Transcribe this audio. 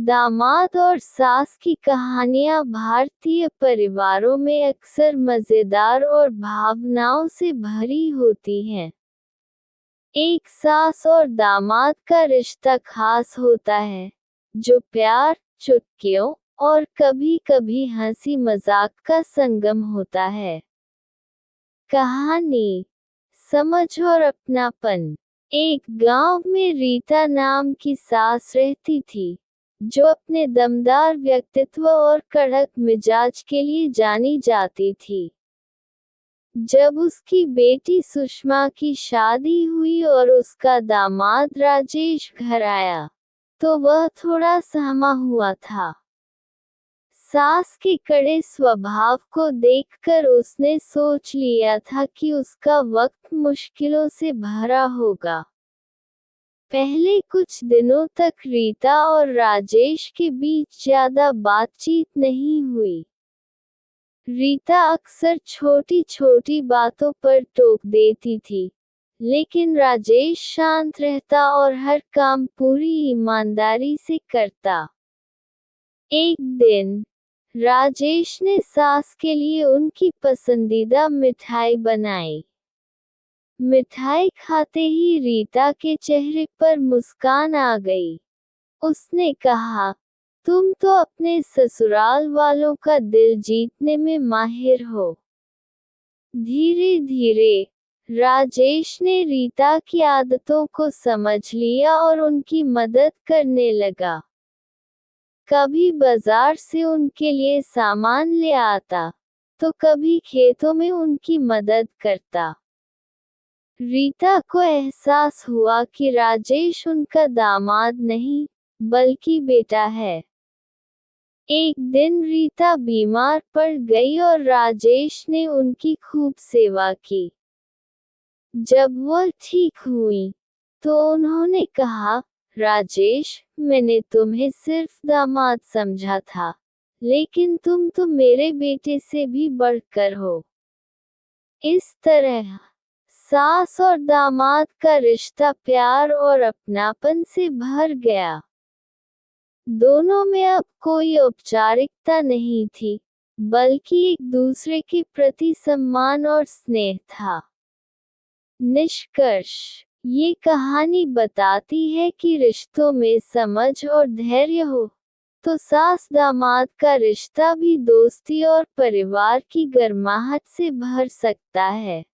दामाद और सास की कहानियां भारतीय परिवारों में अक्सर मजेदार और भावनाओं से भरी होती हैं। एक सास और दामाद का रिश्ता खास होता है, जो प्यार, चुटकियों और कभी-कभी हंसी मजाक का संगम होता है। कहानी, समझ और अपनापन। एक गांव में रीता नाम की सास रहती थी, जो अपने दमदार व्यक्तित्व और कड़क मिजाज के लिए जानी जाती थी। जब उसकी बेटी सुषमा की शादी हुई और उसका दामाद राजेश घर आया, तो वह थोड़ा सहमा हुआ था। सास के कड़े स्वभाव को देखकर उसने सोच लिया था कि उसका वक्त मुश्किलों से भरा होगा। पहले कुछ दिनों तक रीता और राजेश के बीच ज्यादा बातचीत नहीं हुई। रीता अक्सर छोटी छोटी बातों पर टोक देती थी, लेकिन राजेश शांत रहता और हर काम पूरी ईमानदारी से करता। एक दिन राजेश ने सास के लिए उनकी पसंदीदा मिठाई बनाई। मिठाई खाते ही रीता के चेहरे पर मुस्कान आ गई। उसने कहा, तुम तो अपने ससुराल वालों का दिल जीतने में माहिर हो। धीरे धीरे राजेश ने रीता की आदतों को समझ लिया और उनकी मदद करने लगा। कभी बाजार से उनके लिए सामान ले आता, तो कभी खेतों में उनकी मदद करता। रीता को एहसास हुआ कि राजेश उनका दामाद नहीं, बल्कि बेटा है। एक दिन रीता बीमार पड़ गई और राजेश ने उनकी खूब सेवा की। जब वह ठीक हुई, तो उन्होंने कहा, राजेश, मैंने तुम्हें सिर्फ दामाद समझा था, लेकिन तुम तो मेरे बेटे से भी बढ़कर हो। इस तरह सास और दामाद का रिश्ता प्यार और अपनापन से भर गया। दोनों में अब कोई औपचारिकता नहीं थी, बल्कि एक दूसरे के प्रति सम्मान और स्नेह था। निष्कर्ष, ये कहानी बताती है कि रिश्तों में समझ और धैर्य हो, तो सास दामाद का रिश्ता भी दोस्ती और परिवार की गर्माहट से भर सकता है।